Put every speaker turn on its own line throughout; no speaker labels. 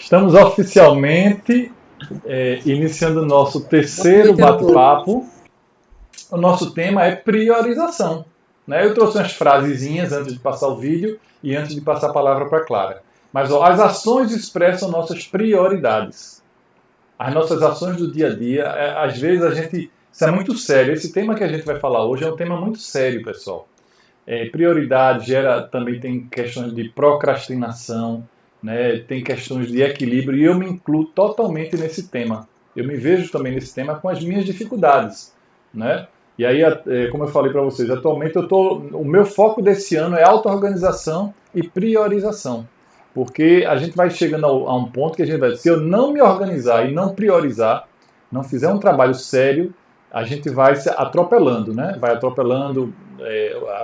Estamos oficialmente iniciando o nosso terceiro bate-papo. O nosso tema é priorização. Né? Eu trouxe umas frasezinhas antes de passar o vídeo e antes de passar a palavra para a Clara. Mas as ações expressam nossas prioridades. As nossas ações do dia a dia, às vezes a gente... Isso é muito sério. Esse tema que a gente vai falar hoje é um tema muito sério, pessoal. Prioridade também tem questões de procrastinação, né? Tem questões de equilíbrio, e eu me incluo totalmente nesse tema. Eu me vejo também nesse tema com as minhas dificuldades, né? E aí, como eu falei para vocês, atualmente o meu foco desse ano é auto-organização e priorização. Porque a gente vai chegando a um ponto que a gente vai, se eu não me organizar e não priorizar, não fizer um trabalho sério, a gente vai se atropelando, né? Vai atropelando,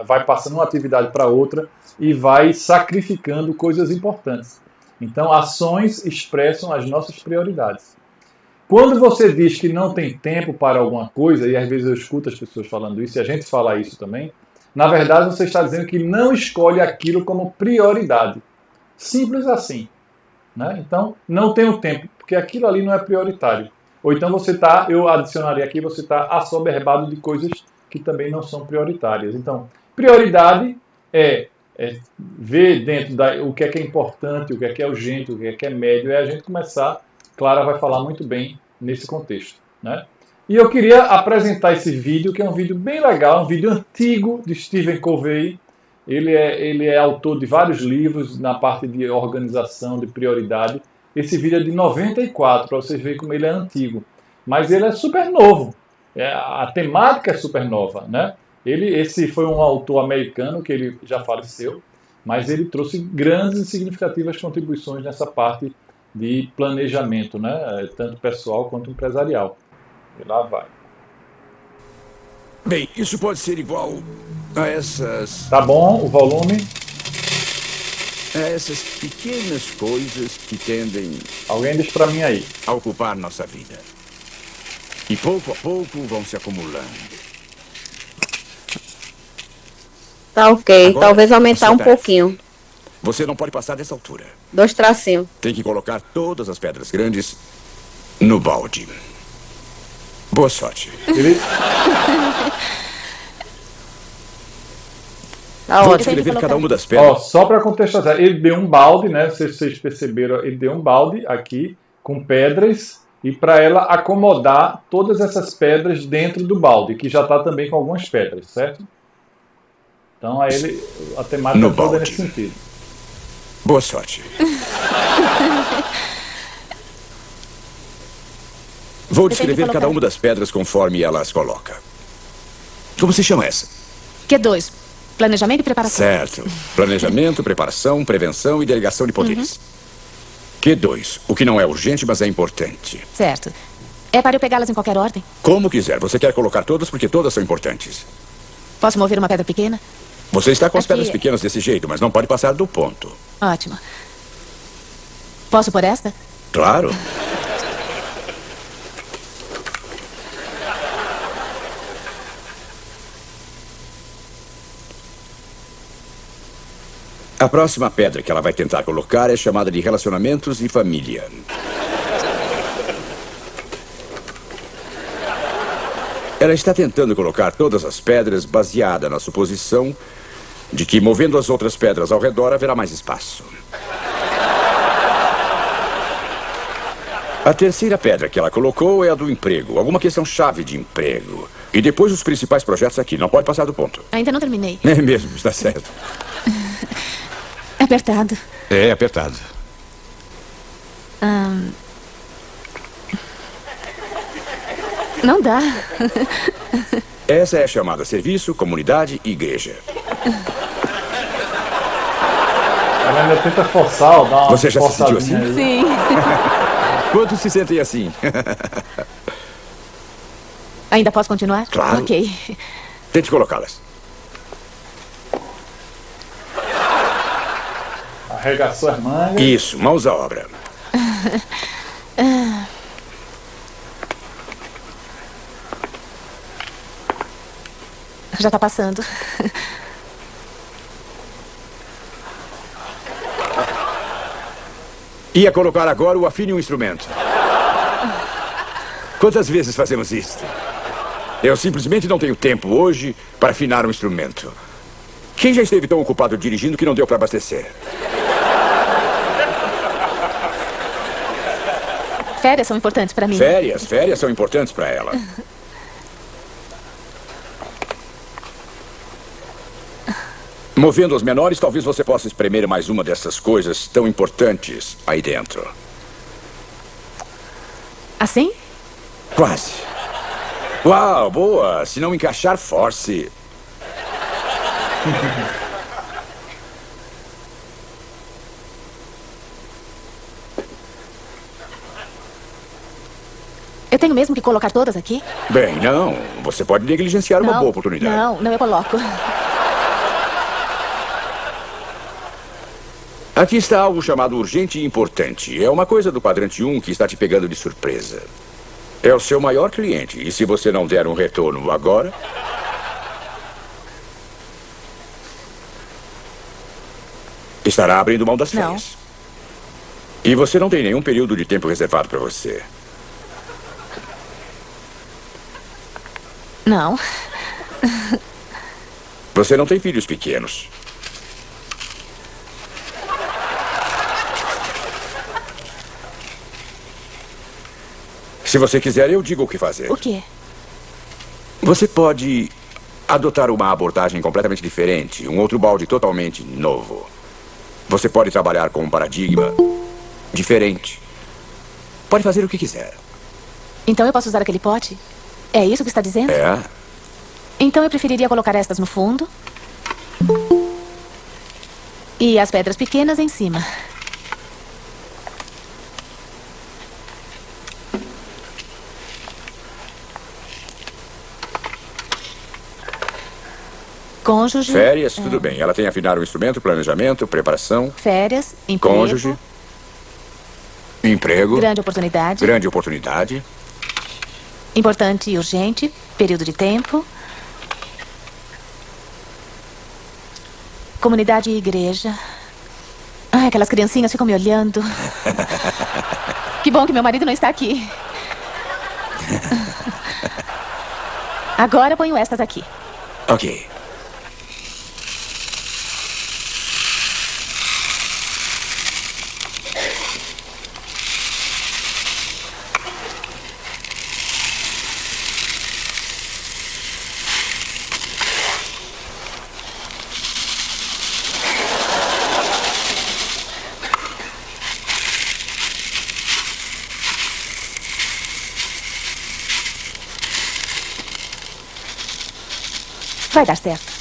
vai passando uma atividade para outra e vai sacrificando coisas importantes. Então, ações expressam as nossas prioridades. Quando você diz que não tem tempo para alguma coisa, e às vezes eu escuto as pessoas falando isso, e a gente fala isso também, na verdade você está dizendo que não escolhe aquilo como prioridade. Simples assim. Né? Então, não tenho tempo, porque aquilo ali não é prioritário. Ou então eu adicionaria aqui, você está assoberbado de coisas que também não são prioritárias. Então, prioridade é ver dentro o que é importante, o que é urgente, o que é médio, é a gente começar. Clara vai falar muito bem nesse contexto. Né? E eu queria apresentar esse vídeo, que é um vídeo bem legal, um vídeo antigo de Stephen Covey. Ele é autor de vários livros na parte de organização, de prioridade. Esse vídeo é de 94, para vocês verem como ele é antigo. Mas ele é super novo. A temática é super nova. Né? Esse foi um autor americano, que ele já faleceu, mas ele trouxe grandes e significativas contribuições nessa parte de planejamento, né? Tanto pessoal quanto empresarial. E lá vai.
Bem, isso pode ser igual a essas...
Tá bom, o volume?
A essas pequenas coisas que tendem...
Alguém diz pra mim aí.
A ocupar nossa vida. E pouco a pouco vão se acumulando.
Tá ok,
Agora,
talvez aumentar um pouquinho.
Você não pode passar dessa altura.
2 tracinhos.
Tem que colocar todas as pedras grandes no balde. Boa sorte.
Tá
Vou
ótimo.
descrever cada uma das pedras.
Só para contextualizar, ele deu um balde, né? Vocês perceberam, ele deu um balde aqui com pedras e para ela acomodar todas essas pedras dentro do balde, que já está também com algumas pedras, certo? Então aí a temática toda é nesse sentido.
Boa sorte. Vou descrever cada uma das pedras conforme ela as coloca. Como se chama essa?
Q2. Planejamento e preparação.
Certo. Planejamento, preparação, prevenção e delegação de poderes. Q2. O que não é urgente, mas é importante.
Certo. É para eu pegá-las em qualquer ordem?
Como quiser. Você quer colocar todas porque todas são importantes.
Posso mover uma pedra pequena?
Você está com as pedras pequenas desse jeito, mas não pode passar do ponto.
Ótimo. Posso por esta?
Claro. A próxima pedra que ela vai tentar colocar é chamada de relacionamentos e família. Ela está tentando colocar todas as pedras baseada na suposição de que, movendo as outras pedras ao redor, haverá mais espaço. A terceira pedra que ela colocou é a do emprego. Alguma questão chave de emprego. E depois os principais projetos aqui. Não pode passar do ponto.
Ainda não terminei.
É mesmo, está certo.
Apertado.
É, apertado.
Não dá.
Essa é a chamada serviço, comunidade e igreja.
Ela ainda tenta forçar, dar uma
Você já se sentiu assim?
aí.
Sim.
Quantos se sentem assim?
Ainda posso continuar?
Claro.
Ok.
Tente colocá-las.
Arregaçou as mangas.
Isso, mãos à obra.
Já tá passando.
Ia colocar agora o afine um instrumento. Quantas vezes fazemos isso? Eu simplesmente não tenho tempo hoje para afinar um instrumento. Quem já esteve tão ocupado dirigindo que não deu para abastecer?
Férias são importantes para mim.
Férias são importantes para ela. Movendo os menores, talvez você possa espremer mais uma dessas coisas tão importantes aí dentro.
Assim?
Quase. Uau, boa. Se não encaixar, force.
Eu tenho mesmo que colocar todas aqui?
Bem, não. Você pode negligenciar uma boa oportunidade.
Não, eu coloco.
Aqui está algo chamado urgente e importante. É uma coisa do quadrante 1 que está te pegando de surpresa. É o seu maior cliente. E se você não der um retorno agora... estará abrindo mão das férias. E você não tem nenhum período de tempo reservado para você.
Não.
Você não tem filhos pequenos. Se você quiser, eu digo o que fazer.
O quê?
Você pode adotar uma abordagem completamente diferente, um outro balde totalmente novo. Você pode trabalhar com um paradigma diferente. Pode fazer o que quiser.
Então eu posso usar aquele pote? É isso que está dizendo?
É.
Então eu preferiria colocar estas no fundo e as pedras pequenas em cima. Cônjuge.
Férias, tudo bem. Ela tem afinar o instrumento, planejamento, preparação.
Férias, emprego.
Cônjuge. Emprego.
Grande oportunidade.
Grande oportunidade.
Importante e urgente. Período de tempo. Comunidade e igreja. Ai, aquelas criancinhas ficam me olhando. Que bom que meu marido não está aqui. Agora ponho estas aqui.
Ok.
Vai dar certo.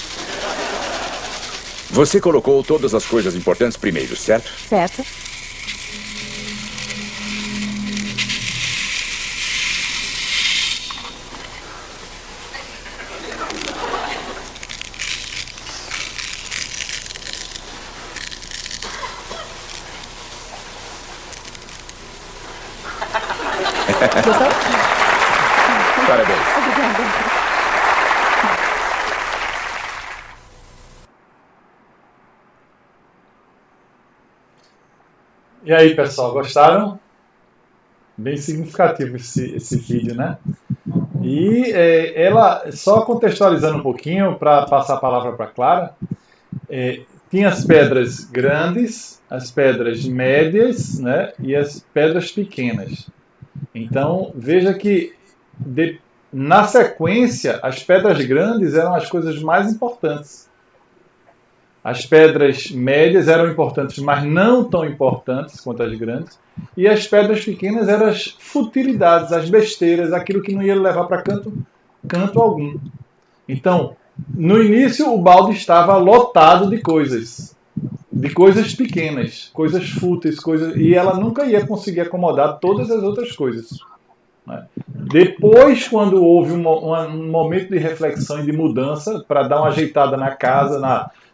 Você colocou todas as coisas importantes primeiro, certo?
Certo. Gostou?
Parabéns.
Obrigada.
E aí, pessoal, gostaram? Bem significativo esse vídeo, né? E ela, só contextualizando um pouquinho, para passar a palavra para Clara, tinha as pedras grandes, as pedras médias, né? E as pedras pequenas. Então, veja que na sequência, as pedras grandes eram as coisas mais importantes. As pedras médias eram importantes, mas não tão importantes quanto as grandes. E as pedras pequenas eram as futilidades, as besteiras, aquilo que não ia levar para canto algum. Então, no início, o balde estava lotado de coisas pequenas, coisas fúteis, e ela nunca ia conseguir acomodar todas as outras coisas. Né? Depois, quando houve um momento de reflexão e de mudança, para dar uma ajeitada na casa,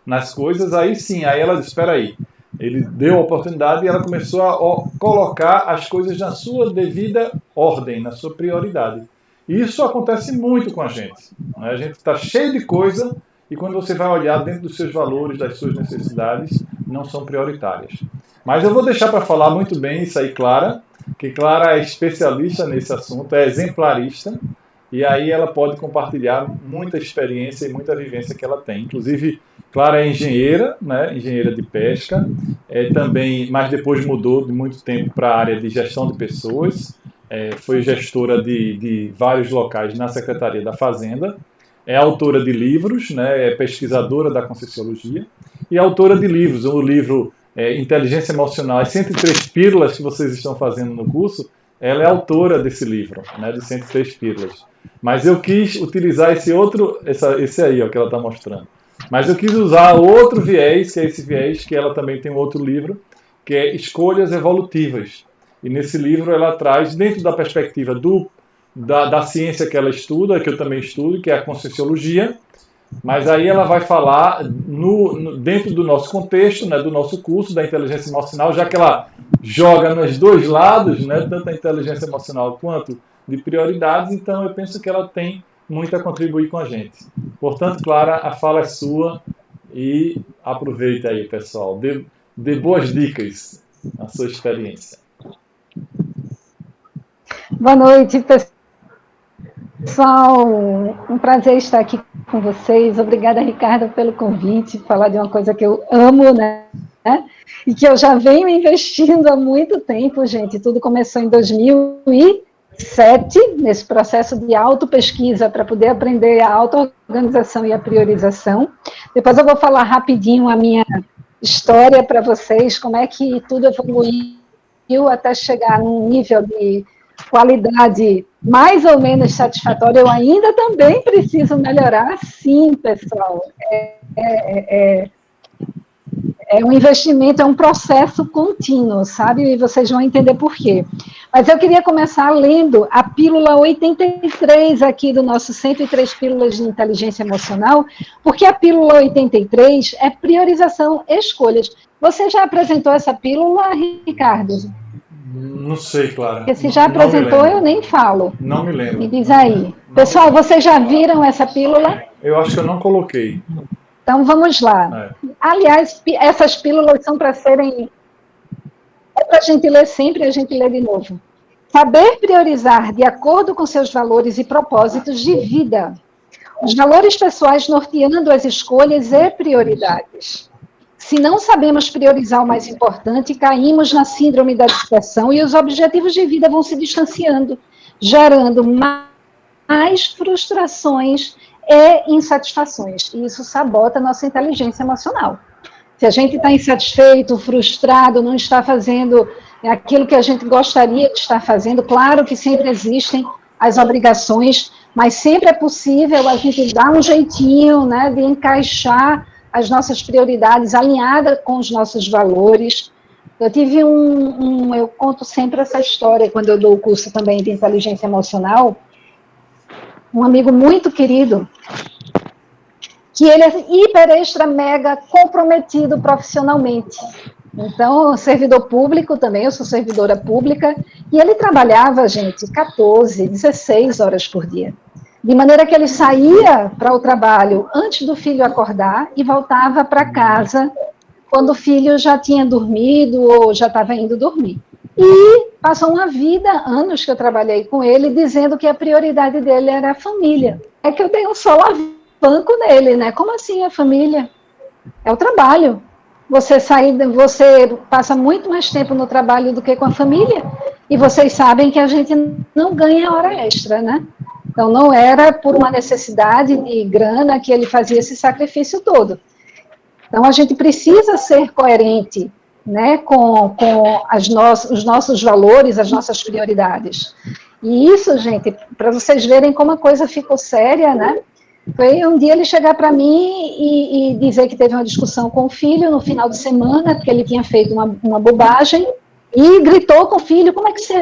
nas coisas, aí sim, aí ela disse, espera aí, ele deu a oportunidade e ela começou a colocar as coisas na sua devida ordem, na sua prioridade. E isso acontece muito com a gente. Né? A gente está cheio de coisa e quando você vai olhar dentro dos seus valores, das suas necessidades, não são prioritárias. Mas eu vou deixar para falar muito bem isso aí, Clara, que Clara é especialista nesse assunto, é exemplarista, e aí ela pode compartilhar muita experiência e muita vivência que ela tem. Inclusive, Clara é engenheira, né, engenheira de pesca, também, mas depois mudou de muito tempo para a área de gestão de pessoas, foi gestora de vários locais na Secretaria da Fazenda, é autora de livros, né, é pesquisadora da Conscienciologia, e autora de livros, o livro Inteligência Emocional, as 103 Pílulas que vocês estão fazendo no curso, ela é autora desse livro, né, de 103 Pílulas. Mas eu quis utilizar esse aí, ó, que ela está mostrando. Mas eu quis usar outro viés, que é esse viés que ela também tem um outro livro, que é Escolhas Evolutivas. E nesse livro ela traz, dentro da perspectiva da ciência que ela estuda, que eu também estudo, que é a Conscienciologia, mas aí ela vai falar dentro do nosso contexto, né, do nosso curso da inteligência emocional, já que ela joga nos dois lados, né, tanto a inteligência emocional quanto de prioridades, então eu penso que ela tem muito a contribuir com a gente. Portanto, Clara, a fala é sua e aproveita aí, pessoal. Dê boas dicas na sua experiência.
Boa noite, pessoal. Um prazer estar aqui com vocês. Obrigada, Ricardo, pelo convite, falar de uma coisa que eu amo, né? E que eu já venho investindo há muito tempo, gente. Tudo começou em 2007, nesse processo de autopesquisa para poder aprender a auto-organização e a priorização. Depois eu vou falar rapidinho a minha história para vocês, como é que tudo evoluiu até chegar num nível de qualidade mais ou menos satisfatória. Eu ainda também preciso melhorar, sim, pessoal. É um investimento, é um processo contínuo, sabe? E vocês vão entender por quê. Mas eu queria começar lendo a pílula 83 aqui do nosso 103 Pílulas de Inteligência Emocional, porque a pílula 83 é priorização, escolhas. Você já apresentou essa pílula, Ricardo?
Não sei, Clara.
Porque se já apresentou, eu nem falo.
Não me lembro.
Me diz aí. Pessoal, vocês já viram essa pílula?
Eu acho que eu não coloquei.
Então, vamos lá. Aliás, essas pílulas são para serem... É para a gente ler sempre e a gente lê de novo. Saber priorizar de acordo com seus valores e propósitos de vida. Os valores pessoais norteando as escolhas e prioridades. Se não sabemos priorizar o mais importante, caímos na síndrome da dispersão e os objetivos de vida vão se distanciando, gerando mais frustrações e insatisfações. E isso sabota a nossa inteligência emocional. Se a gente está insatisfeito, frustrado, não está fazendo aquilo que a gente gostaria de estar fazendo, claro que sempre existem as obrigações, mas sempre é possível a gente dar um jeitinho, né, de encaixar as nossas prioridades alinhadas com os nossos valores. Eu tive eu conto sempre essa história quando eu dou o curso também de inteligência emocional, um amigo muito querido, que ele é hiper, extra, mega comprometido profissionalmente. Então, servidor público também, eu sou servidora pública, e ele trabalhava, gente, 14, 16 horas por dia. De maneira que ele saía para o trabalho antes do filho acordar e voltava para casa quando o filho já tinha dormido ou já estava indo dormir. E passou uma vida, anos que eu trabalhei com ele, dizendo que a prioridade dele era a família. É que eu dei um solavanco nele, né? Como assim a família? É o trabalho. Você passa muito mais tempo no trabalho do que com a família, e vocês sabem que a gente não ganha hora extra, né? Então, não era por uma necessidade de grana que ele fazia esse sacrifício todo. Então, a gente precisa ser coerente, né, com os nossos valores, as nossas prioridades. E isso, gente, para vocês verem como a coisa ficou séria, né? Foi um dia ele chegar para mim e dizer que teve uma discussão com o filho no final de semana, porque ele tinha feito uma bobagem, e gritou com o filho: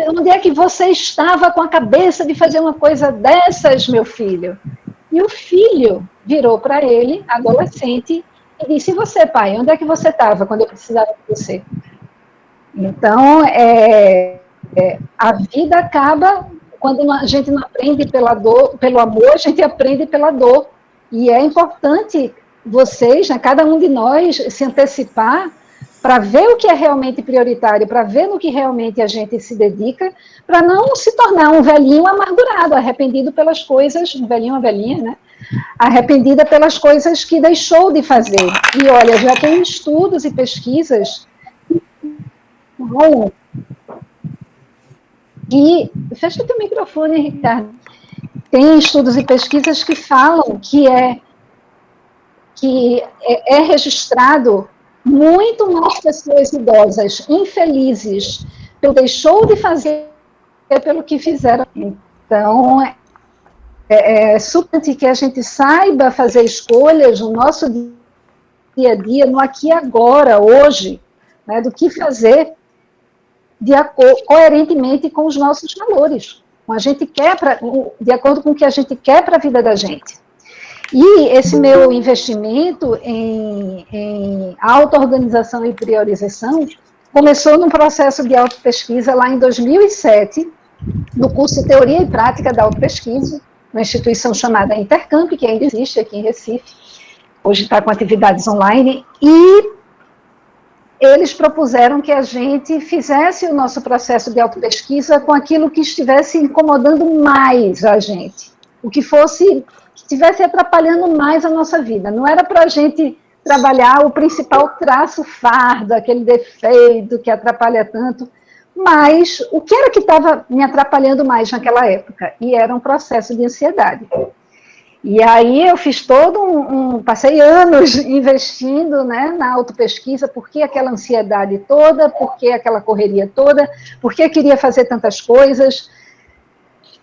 onde é que você estava com a cabeça de fazer uma coisa dessas, meu filho? E o filho virou para ele, adolescente, e disse: e você, pai, onde é que você estava quando eu precisava de você? Então, a vida acaba quando a gente não aprende pelo amor, a gente aprende pela dor. E é importante vocês, né, cada um de nós, se antecipar para ver o que é realmente prioritário, para ver no que realmente a gente se dedica, para não se tornar um velhinho amargurado, arrependido pelas coisas, um velhinho, uma velhinha, né? Arrependida pelas coisas que deixou de fazer. E olha, já tem estudos e pesquisas e fecha teu microfone, Ricardo. Tem estudos e pesquisas que falam que é registrado muito mais pessoas idosas infelizes pelo que deixou de fazer pelo que fizeram. Então, é super que a gente saiba fazer escolhas no nosso dia a dia, no aqui e agora, hoje, né, do que fazer coerentemente com os nossos valores, de acordo com o que a gente quer para a vida da gente. E esse meu investimento em auto-organização e priorização começou num processo de autopesquisa lá em 2007, no curso de Teoria e Prática da Autopesquisa, uma instituição chamada Intercamp, que ainda existe aqui em Recife, hoje está com atividades online, e eles propuseram que a gente fizesse o nosso processo de autopesquisa com aquilo que estivesse incomodando mais a gente, o que estivesse atrapalhando mais a nossa vida. Não era para a gente trabalhar o principal traço fardo, aquele defeito que atrapalha tanto, mas o que era que estava me atrapalhando mais naquela época? E era um processo de ansiedade. E aí eu fiz passei anos investindo, né, na autopesquisa, por que aquela ansiedade toda, por que aquela correria toda, por que queria fazer tantas coisas.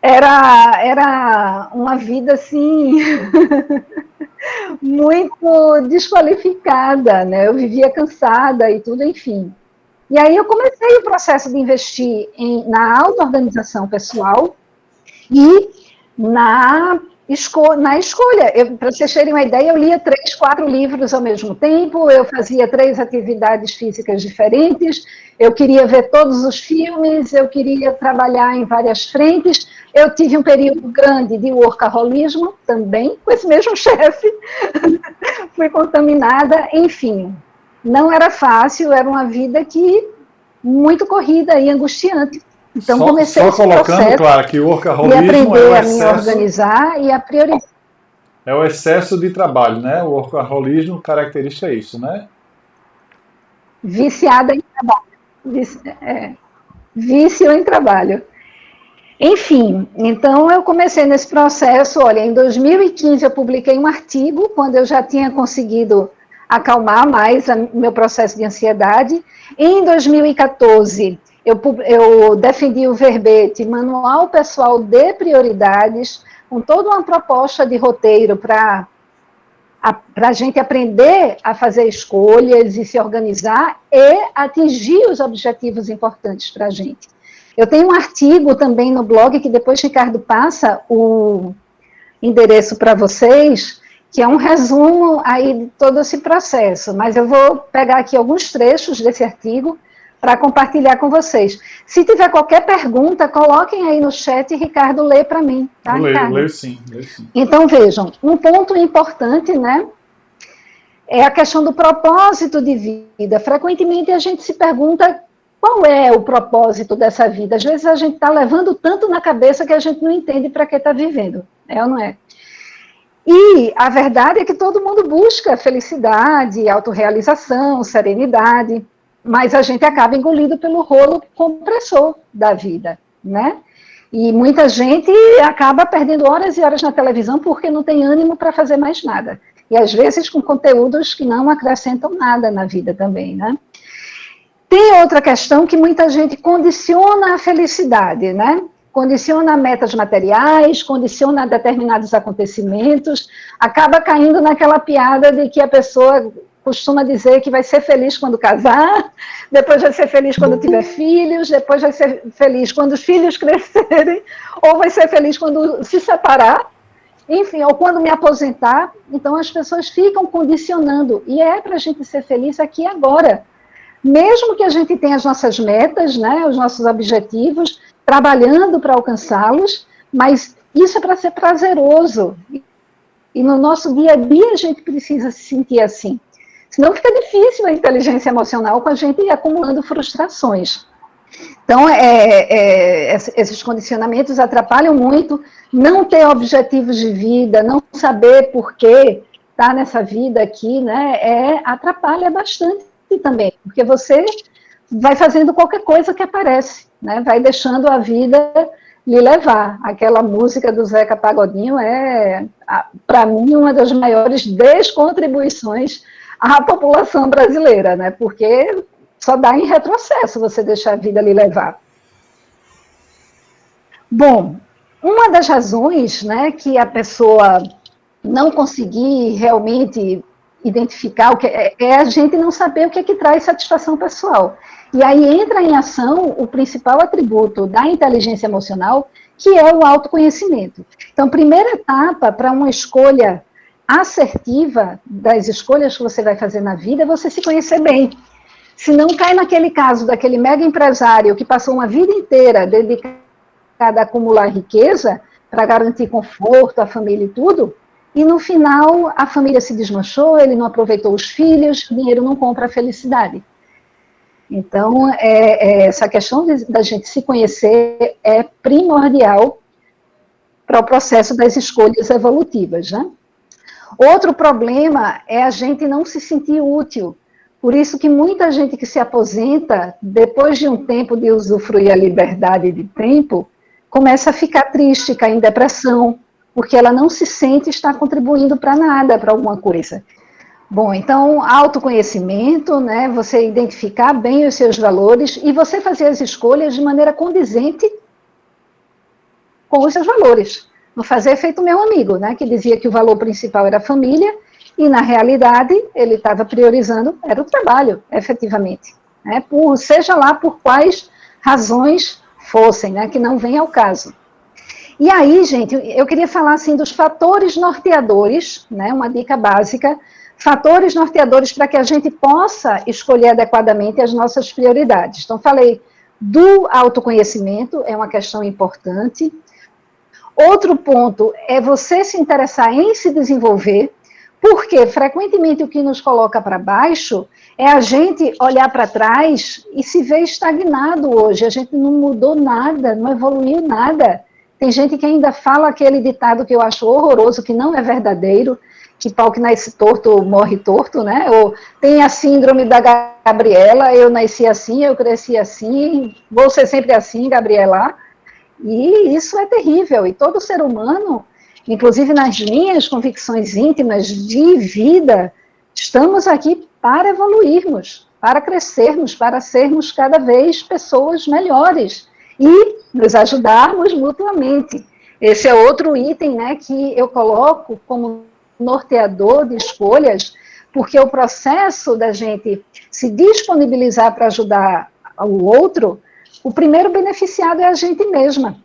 Era uma vida, assim, muito desqualificada, né? Eu vivia cansada e tudo, enfim. E aí eu comecei o processo de investir na auto-organização pessoal e na escolha. Para vocês terem uma ideia, eu lia 3, 4 livros ao mesmo tempo, eu fazia 3 atividades físicas diferentes, eu queria ver todos os filmes, eu queria trabalhar em várias frentes. Eu tive um período grande de workaholismo também, com esse mesmo chefe, fui contaminada, enfim. Não era fácil, era uma vida muito corrida e angustiante. Então, comecei
só colocando, claro, que o workaholismo
de aprender
é
a me organizar e a priorizar.
É o excesso de trabalho, né? O workaholismo, característica é isso, né?
Viciada em trabalho. Vício em trabalho. Enfim, então eu comecei nesse processo. Olha, em 2015 eu publiquei um artigo, quando eu já tinha conseguido acalmar mais o meu processo de ansiedade. Em 2014, eu defendi o verbete Manual Pessoal de Prioridades, com toda uma proposta de roteiro para a gente aprender a fazer escolhas e se organizar e atingir os objetivos importantes para a gente. Eu tenho um artigo também no blog, que depois Ricardo passa o endereço para vocês, que é um resumo aí de todo esse processo, mas eu vou pegar aqui alguns trechos desse artigo para compartilhar com vocês. Se tiver qualquer pergunta, coloquem aí no chat e Ricardo lê para mim, tá, Ricardo?
Leio sim.
Então, vejam, um ponto importante, né, é a questão do propósito de vida. Frequentemente a gente se pergunta qual é o propósito dessa vida. Às vezes a gente está levando tanto na cabeça que a gente não entende para que está vivendo, ou não é? E a verdade é que todo mundo busca felicidade, autorrealização, serenidade, mas a gente acaba engolido pelo rolo compressor da vida, né? E muita gente acaba perdendo horas e horas na televisão porque não tem ânimo para fazer mais nada. E às vezes com conteúdos que não acrescentam nada na vida também, né? Tem outra questão que muita gente condiciona a felicidade, né? Condiciona metas materiais, condiciona determinados acontecimentos, acaba caindo naquela piada de que a pessoa costuma dizer que vai ser feliz quando casar, depois vai ser feliz quando tiver filhos, depois vai ser feliz quando os filhos crescerem, ou vai ser feliz quando se separar, enfim, ou quando me aposentar. Então as pessoas ficam condicionando, e é para a gente ser feliz aqui e agora. Mesmo que a gente tenha as nossas metas, né, os nossos objetivos, trabalhando para alcançá-los, mas isso é para ser prazeroso. E no nosso dia a dia a gente precisa se sentir assim. Senão fica difícil a inteligência emocional com a gente acumulando frustrações. Então, esses condicionamentos atrapalham muito. Não ter objetivos de vida, não saber por que está nessa vida aqui, né, atrapalha bastante também, porque você vai fazendo qualquer coisa que aparece, né, vai deixando a vida lhe levar. Aquela música do Zeca Pagodinho para mim, uma das maiores descontribuições à população brasileira, né, porque só dá em retrocesso você deixar a vida lhe levar. Bom, uma das razões, né, que a pessoa não conseguir realmente identificar o que é a gente não saber o que é que traz satisfação pessoal. E aí entra em ação o principal atributo da inteligência emocional, que é o autoconhecimento. Então, primeira etapa para uma escolha assertiva das escolhas que você vai fazer na vida é você se conhecer bem. Se não cai naquele caso daquele mega empresário que passou uma vida inteira dedicada a acumular riqueza para garantir conforto à família e tudo, e no final a família se desmanchou, ele não aproveitou os filhos, o dinheiro não compra a felicidade. Então, essa questão da gente se conhecer é primordial para o processo das escolhas evolutivas, né? Outro problema é a gente não se sentir útil. Por isso que muita gente que se aposenta, depois de um tempo de usufruir a liberdade de tempo, começa a ficar triste, cair em depressão, porque ela não se sente estar contribuindo para nada, para alguma coisa. Bom, então, autoconhecimento, né, você identificar bem os seus valores e você fazer as escolhas de maneira condizente com os seus valores. Não fazer feito meu amigo, né, que dizia que o valor principal era a família, e, na realidade, ele estava priorizando, era o trabalho, efetivamente. Né, seja lá por quais razões fossem, né, que não vem ao caso. E aí, gente, eu queria falar assim dos fatores norteadores, né, uma dica básica, fatores norteadores para que a gente possa escolher adequadamente as nossas prioridades. Então, falei do autoconhecimento, é uma questão importante. Outro ponto é você se interessar em se desenvolver, porque frequentemente o que nos coloca para baixo é a gente olhar para trás e se ver estagnado hoje. A gente não mudou nada, não evoluiu nada. Tem gente que ainda fala aquele ditado que eu acho horroroso, que não é verdadeiro, que pau que nasce torto morre torto, né? Ou tem a síndrome da Gabriela, eu nasci assim, eu cresci assim, vou ser sempre assim, Gabriela. E isso é terrível. E todo ser humano, inclusive nas minhas convicções íntimas de vida, estamos aqui para evoluirmos, para crescermos, para sermos cada vez pessoas melhores e nos ajudarmos mutuamente. Esse é outro item, né, que eu coloco como norteador de escolhas, porque o processo da gente se disponibilizar para ajudar o outro, o primeiro beneficiado é a gente mesma.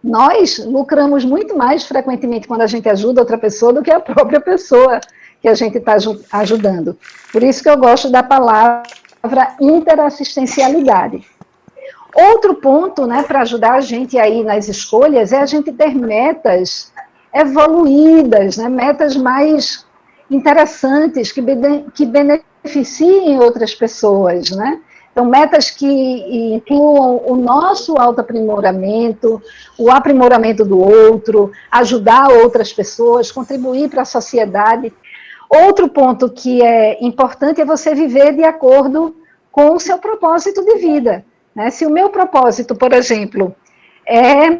Nós lucramos muito mais frequentemente quando a gente ajuda outra pessoa do que a própria pessoa que a gente está ajudando. Por isso que eu gosto da palavra interassistencialidade. Outro ponto, né, para ajudar a gente aí nas escolhas é a gente ter metas evoluídas, né, metas mais interessantes, que beneficiem outras pessoas, né? Então, metas que incluam o nosso autoaprimoramento, o aprimoramento do outro, ajudar outras pessoas, contribuir para a sociedade. Outro ponto que é importante é você viver de acordo com o seu propósito de vida. Né? Se o meu propósito, por exemplo, é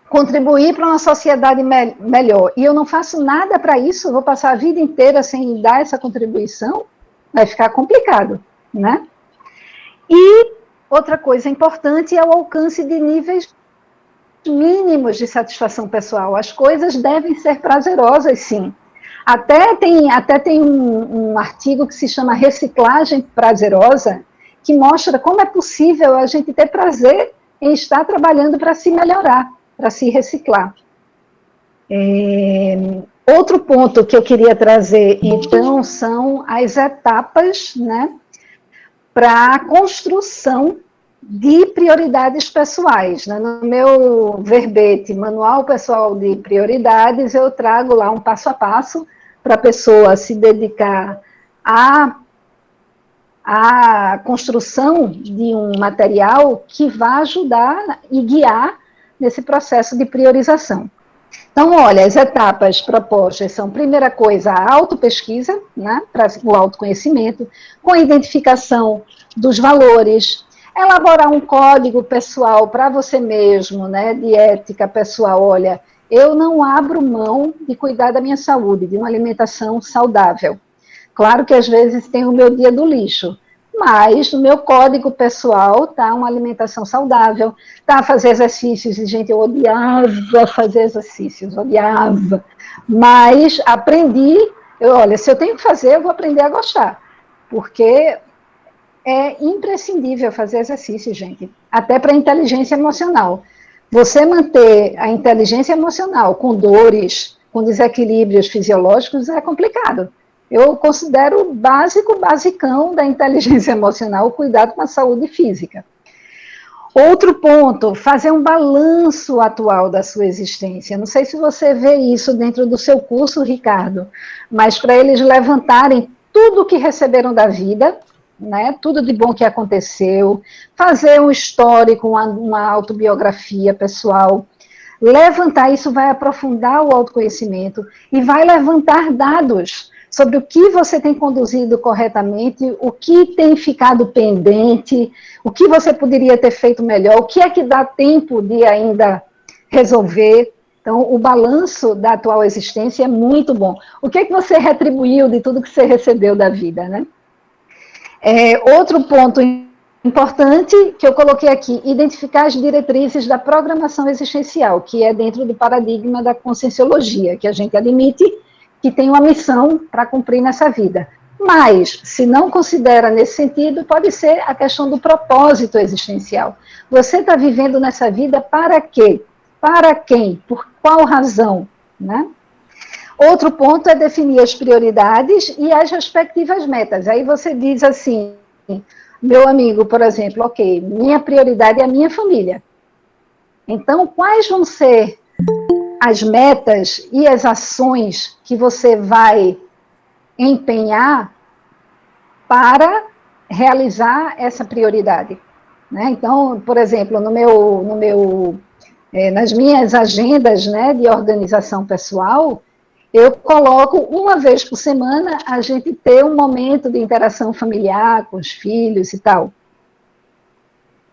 contribuir para uma sociedade melhor, e eu não faço nada para isso, vou passar a vida inteira sem dar essa contribuição, vai ficar complicado, né? E outra coisa importante é o alcance de níveis mínimos de satisfação pessoal. As coisas devem ser prazerosas, sim. Até tem um artigo que se chama Reciclagem Prazerosa, que mostra como é possível a gente ter prazer em estar trabalhando para se melhorar, para se reciclar. Outro ponto que eu queria trazer, então, são as etapas, né, para a construção de prioridades pessoais. Né? No meu verbete, Manual Pessoal de Prioridades, eu trago lá um passo a passo para a pessoa se dedicar a construção de um material que vai ajudar e guiar nesse processo de priorização. Então, olha, as etapas propostas são, primeira coisa, a autopesquisa, né, para o autoconhecimento, com a identificação dos valores, elaborar um código pessoal para você mesmo, né, de ética pessoal. Olha, eu não abro mão de cuidar da minha saúde, de uma alimentação saudável. Claro que às vezes tem o meu dia do lixo, mas no meu código pessoal está uma alimentação saudável, está fazer exercícios, e gente, eu odiava fazer exercícios, odiava, mas aprendi, olha, se eu tenho que fazer, eu vou aprender a gostar, porque é imprescindível fazer exercício, gente, até para a inteligência emocional. Você manter a inteligência emocional com dores, com desequilíbrios fisiológicos é complicado. Eu considero basicão da inteligência emocional o cuidado com a saúde física. Outro ponto, fazer um balanço atual da sua existência. Não sei se você vê isso dentro do seu curso, Ricardo, mas para eles levantarem tudo o que receberam da vida, né, tudo de bom que aconteceu, fazer um histórico, uma autobiografia pessoal, levantar, isso vai aprofundar o autoconhecimento e vai levantar dados sobre o que você tem conduzido corretamente, o que tem ficado pendente, o que você poderia ter feito melhor, o que é que dá tempo de ainda resolver. Então, o balanço da atual existência é muito bom. O que é que você retribuiu de tudo que você recebeu da vida, né? Outro ponto importante que eu coloquei aqui, identificar as diretrizes da programação existencial, que é dentro do paradigma da conscienciologia, que a gente admite que tem uma missão para cumprir nessa vida. Mas, se não considera nesse sentido, pode ser a questão do propósito existencial. Você está vivendo nessa vida para quê? Para quem? Por qual razão? Né? Outro ponto é definir as prioridades e as respectivas metas. Aí você diz assim, meu amigo, por exemplo, ok, minha prioridade é a minha família. Então, quais vão ser as metas e as ações que você vai empenhar para realizar essa prioridade? Né? Então, por exemplo, nas minhas agendas, né, de organização pessoal, eu coloco uma vez por semana a gente ter um momento de interação familiar com os filhos e tal.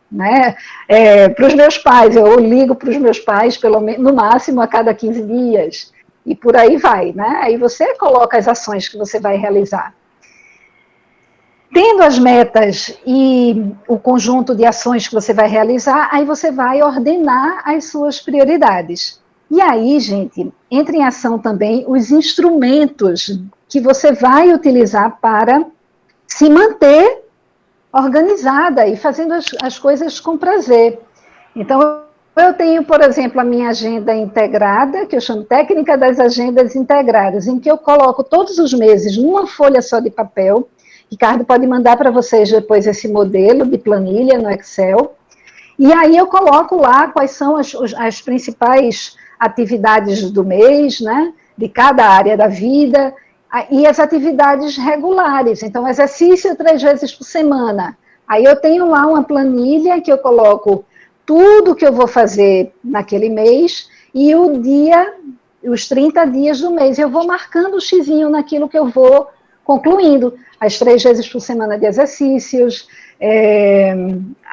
Né? Para os meus pais, eu ligo para os meus pais no máximo a cada 15 dias, e por aí vai, né? Aí você coloca as ações que você vai realizar. Tendo as metas e o conjunto de ações que você vai realizar, aí você vai ordenar as suas prioridades. E aí, gente, entra em ação também os instrumentos que você vai utilizar para se manter organizada e fazendo as coisas com prazer. Então, eu tenho, por exemplo, a minha agenda integrada, que eu chamo técnica das agendas integradas, em que eu coloco todos os meses numa folha só de papel. Ricardo pode mandar para vocês depois esse modelo de planilha no Excel. E aí eu coloco lá quais são as principais atividades do mês, né, de cada área da vida, e as atividades regulares. Então, exercício 3 vezes por semana. Aí eu tenho lá uma planilha que eu coloco tudo que eu vou fazer naquele mês e os 30 dias do mês. Eu vou marcando o xizinho naquilo que eu vou concluindo. As 3 vezes por semana de exercícios,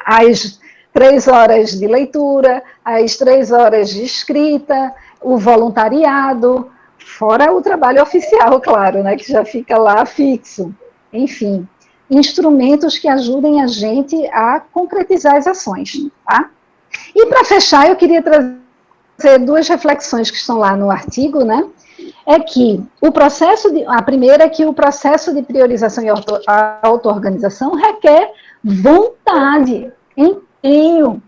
as 3 horas de leitura, as 3 horas de escrita, o voluntariado, fora o trabalho oficial, claro, né, que já fica lá fixo. Enfim, instrumentos que ajudem a gente a concretizar as ações, tá? E para fechar, eu queria trazer 2 reflexões que estão lá no artigo, né? É que a primeira é que o processo de priorização e auto-organização requer vontade, empenho.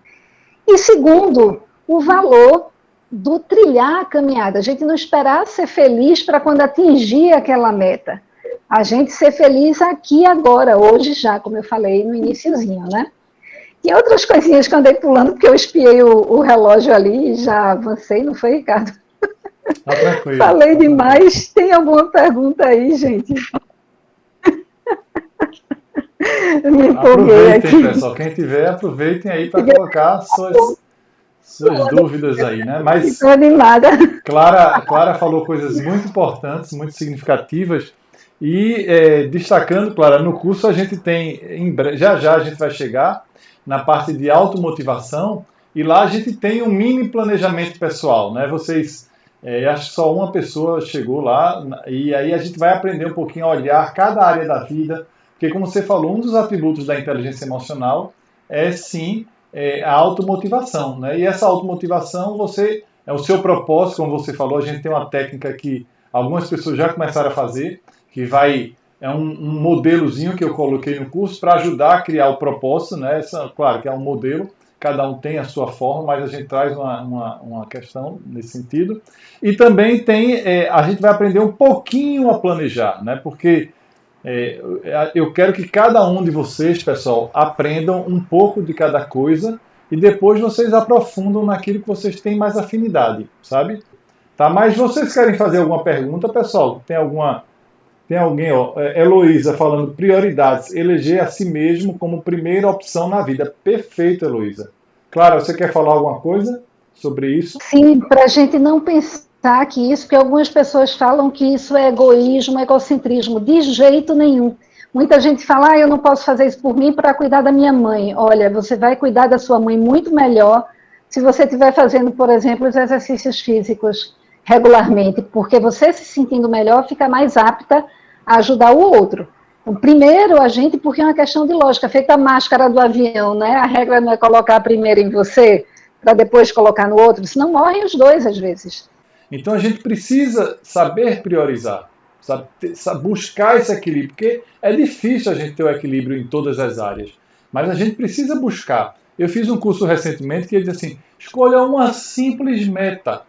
E segundo, o valor do trilhar a caminhada. A gente não esperar ser feliz para quando atingir aquela meta. A gente ser feliz aqui agora, hoje já, como eu falei no iniciozinho, né? E outras coisinhas que eu andei pulando, porque eu espiei o relógio ali e já avancei, não foi, Ricardo?
Tá tranquilo.
Falei demais. Tem alguma pergunta aí, gente? Me empolguei aqui.
Aproveitem, pessoal. Quem tiver, aproveitem aí para colocar suas dúvidas aí, né? Mas
estou animada.
Clara falou coisas muito importantes, muito significativas. E destacando, Clara, no curso a gente tem, já a gente vai chegar na parte de automotivação, e lá a gente tem um mini planejamento pessoal, né? Vocês, acho que só uma pessoa chegou lá, e aí a gente vai aprender um pouquinho a olhar cada área da vida, porque como você falou, um dos atributos da inteligência emocional é sim a automotivação, né? E essa automotivação é o seu propósito, como você falou, a gente tem uma técnica que algumas pessoas já começaram a fazer, que é um modelozinho que eu coloquei no curso para ajudar a criar o propósito, né? Claro que é um modelo, cada um tem a sua forma, mas a gente traz uma questão nesse sentido. E também a gente vai aprender um pouquinho a planejar, né? Porque eu quero que cada um de vocês, pessoal, aprendam um pouco de cada coisa e depois vocês aprofundam naquilo que vocês têm mais afinidade, sabe? Tá? Mas vocês querem fazer alguma pergunta, pessoal? Tem alguém, Heloísa falando prioridades, eleger a si mesmo como primeira opção na vida. Perfeito, Heloísa. Clara, você quer falar alguma coisa sobre isso?
Sim, para a gente não pensar que isso, porque algumas pessoas falam que isso é egoísmo, egocentrismo. De jeito nenhum. Muita gente fala, eu não posso fazer isso por mim para cuidar da minha mãe. Olha, você vai cuidar da sua mãe muito melhor se você estiver fazendo, por exemplo, os exercícios físicos regularmente, porque você se sentindo melhor fica mais apta a ajudar o outro. Então, primeiro, porque é uma questão de lógica, feita a máscara do avião, né? A regra não é colocar primeiro em você, para depois colocar no outro, senão morrem os dois às vezes.
Então a gente precisa saber priorizar, buscar esse equilíbrio, porque é difícil a gente ter o equilíbrio em todas as áreas, mas a gente precisa buscar. Eu fiz um curso recentemente que ele diz assim, escolha uma simples meta,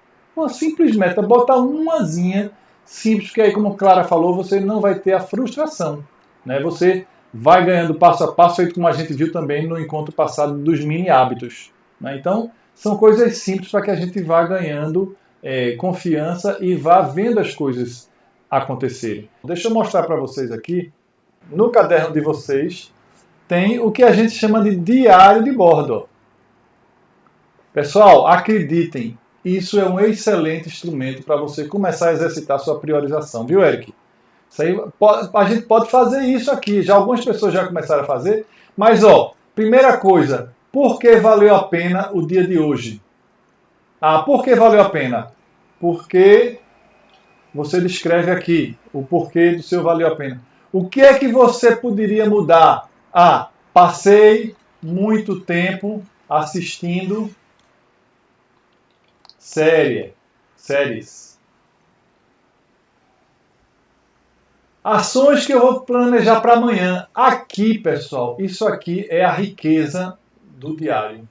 bota umazinha simples, que aí, como a Clara falou, você não vai ter a frustração, né? Você vai ganhando passo a passo, feito como a gente viu também no encontro passado dos mini hábitos, né? Então, são coisas simples para que a gente vá ganhando confiança e vá vendo as coisas acontecerem. Deixa eu mostrar para vocês aqui, no caderno de vocês, tem o que a gente chama de diário de bordo. Pessoal, acreditem, isso é um excelente instrumento para você começar a exercitar a sua priorização, viu, Eric? Isso aí, a gente pode fazer isso aqui, algumas pessoas já começaram a fazer, mas primeira coisa, por que valeu a pena o dia de hoje? Por que valeu a pena? Porque você descreve aqui o porquê do seu valeu a pena. O que é que você poderia mudar? Passei muito tempo assistindo séries. Ações que eu vou planejar para amanhã. Aqui, pessoal, isso aqui é a riqueza do diário.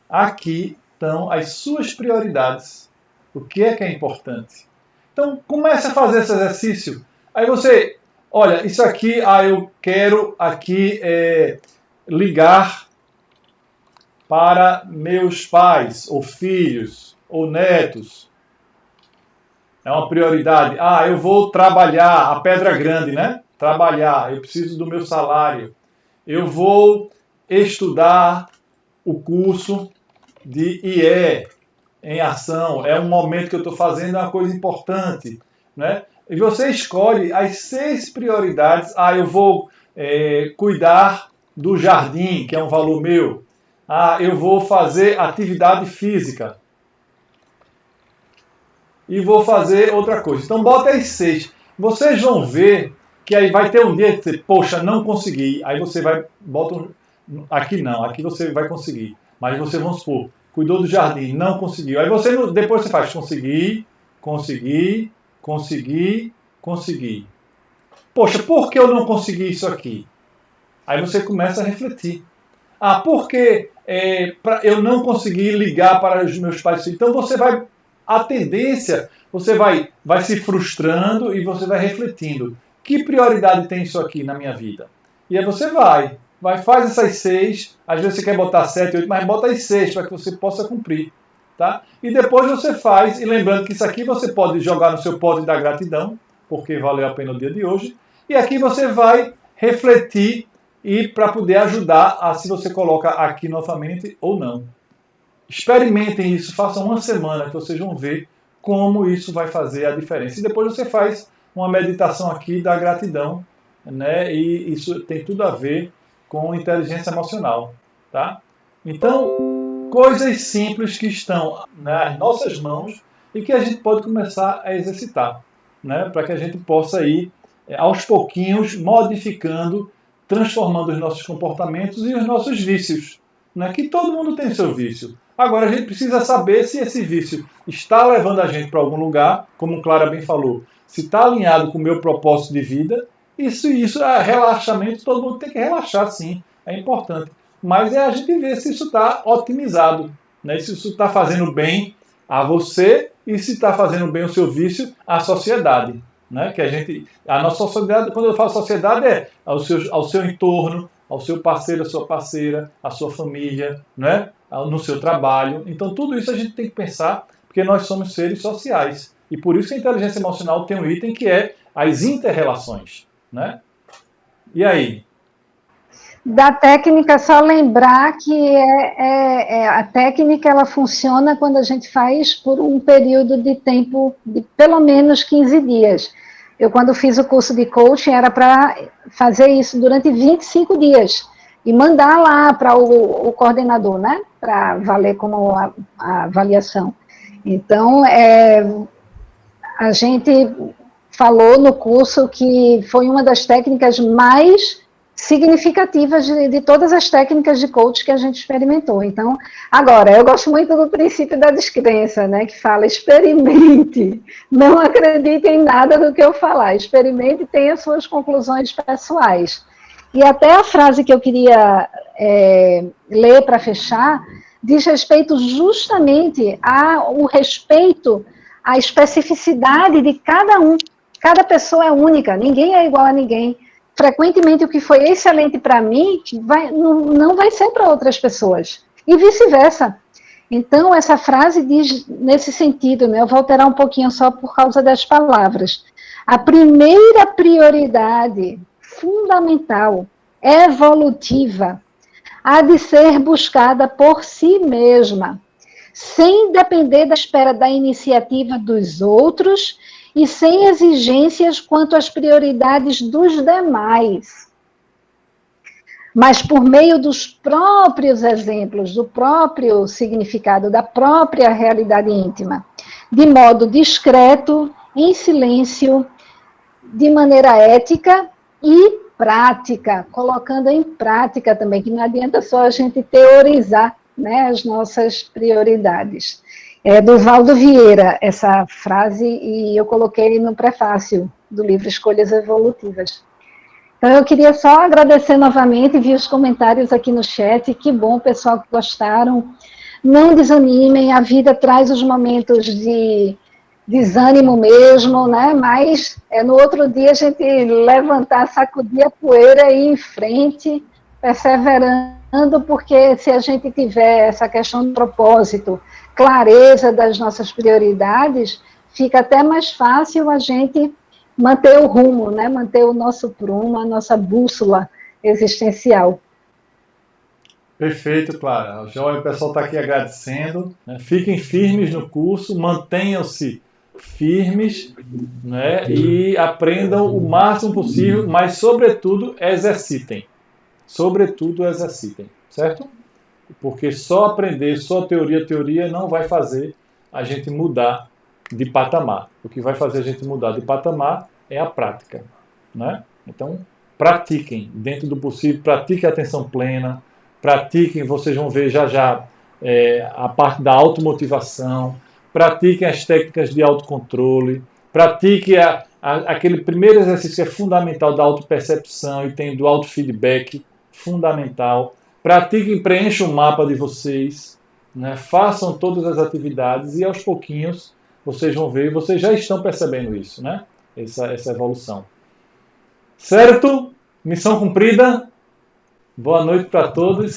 Aqui estão as suas prioridades. O que é importante? Então, comece a fazer esse exercício. Aí você, olha, isso aqui, eu quero aqui ligar para meus pais, ou filhos, ou netos. É uma prioridade. Eu vou trabalhar, a pedra grande, né? Trabalhar, eu preciso do meu salário. Eu vou estudar o curso de IE em ação. É um momento que eu estou fazendo uma coisa importante, né? E você escolhe as 6 prioridades. Eu vou cuidar do jardim, que é um valor meu. Eu vou fazer atividade física. E vou fazer outra coisa. Então, bota as 6. Vocês vão ver que aí vai ter um dia que você, poxa, não consegui. Aí você bota aqui não, aqui você vai conseguir. Mas você, vamos supor, cuidou do jardim, não conseguiu. Aí depois você faz consegui. Poxa, por que eu não consegui isso aqui? Aí você começa a refletir. Por que eu não consegui ligar para os meus pais? Então a tendência, você vai se frustrando e você vai refletindo. Que prioridade tem isso aqui na minha vida? E aí você faz essas 6, às vezes você quer botar 7, 8, mas bota as 6 para que você possa cumprir. Tá? E depois você faz, e lembrando que isso aqui você pode jogar no seu pote da gratidão, porque valeu a pena o dia de hoje, e aqui você vai refletir e para poder ajudar a se você coloca aqui novamente ou não. Experimentem isso, façam uma semana que vocês vão ver como isso vai fazer a diferença. E depois você faz uma meditação aqui da gratidão, né? E isso tem tudo a ver com inteligência emocional, tá? Então, coisas simples que estão nas nossas mãos e que a gente pode começar a exercitar, né? Para que a gente possa ir, aos pouquinhos, modificando, transformando os nossos comportamentos e os nossos vícios, né? Que todo mundo tem seu vício. Agora a gente precisa saber se esse vício está levando a gente para algum lugar, como Clara bem falou, se está alinhado com o meu propósito de vida. Isso é relaxamento, todo mundo tem que relaxar sim, é importante. Mas é a gente ver se isso está otimizado, né? Se isso está fazendo bem a você e se está fazendo bem o seu vício à sociedade. Né? Que a nossa sociedade, quando eu falo sociedade, é ao seu entorno, ao seu parceiro, à sua parceira, à sua família, né? No seu trabalho. Então tudo isso a gente tem que pensar, porque nós somos seres sociais. E por isso que a inteligência emocional tem um item que é as inter-relações. Né? E aí?
Da técnica, só lembrar que a técnica ela funciona quando a gente faz por um período de tempo de pelo menos 15 dias. Eu, quando fiz o curso de coaching, era para fazer isso durante 25 dias e mandar lá para o coordenador, né? Para valer como a avaliação. Então, a gente falou no curso que foi uma das técnicas mais significativas de todas as técnicas de coach que a gente experimentou. Então, agora, eu gosto muito do princípio da descrença, né, que fala, experimente, não acredite em nada do que eu falar, experimente e tenha suas conclusões pessoais. E até a frase que eu queria ler para fechar, diz respeito justamente ao respeito à especificidade de cada um. Cada pessoa é única, ninguém é igual a ninguém. Frequentemente, o que foi excelente para mim não vai ser para outras pessoas. E vice-versa. Então, essa frase diz nesse sentido, né? Eu vou alterar um pouquinho só por causa das palavras. A primeira prioridade fundamental, evolutiva, há de ser buscada por si mesma, sem depender da espera da iniciativa dos outros e sem exigências quanto às prioridades dos demais. Mas por meio dos próprios exemplos, do próprio significado, da própria realidade íntima, de modo discreto, em silêncio, de maneira ética e prática, colocando em prática também, que não adianta só a gente teorizar, né, as nossas prioridades. É do Valdo Vieira, essa frase, e eu coloquei no prefácio do livro Escolhas Evolutivas. Então, eu queria só agradecer novamente, vi os comentários aqui no chat, que bom, pessoal, que gostaram. Não desanimem, a vida traz os momentos de desânimo mesmo, né? Mas no outro dia a gente levantar, sacudir a poeira e ir em frente, perseverando, porque se a gente tiver essa questão de propósito, clareza das nossas prioridades, fica até mais fácil a gente manter o rumo, né? Manter o nosso prumo, a nossa bússola existencial.
Perfeito, Clara. O pessoal está aqui agradecendo. Né? Fiquem firmes no curso, mantenham-se firmes, né? E aprendam o máximo possível, mas, sobretudo, exercitem. Sobretudo, exercitem, certo? Porque só aprender, só teoria não vai fazer a gente mudar de patamar. O que vai fazer a gente mudar de patamar é a prática, né? Então, pratiquem, dentro do possível, pratiquem a atenção plena, pratiquem, vocês vão ver já a parte da automotivação, pratiquem as técnicas de autocontrole, pratiquem aquele primeiro exercício que é fundamental da autopercepção e tem do autofeedback, fundamental. Pratiquem, preencham o mapa de vocês, né? Façam todas as atividades e aos pouquinhos vocês vão ver, vocês já estão percebendo isso, né? Essa evolução. Certo? Missão cumprida. Boa noite para todos.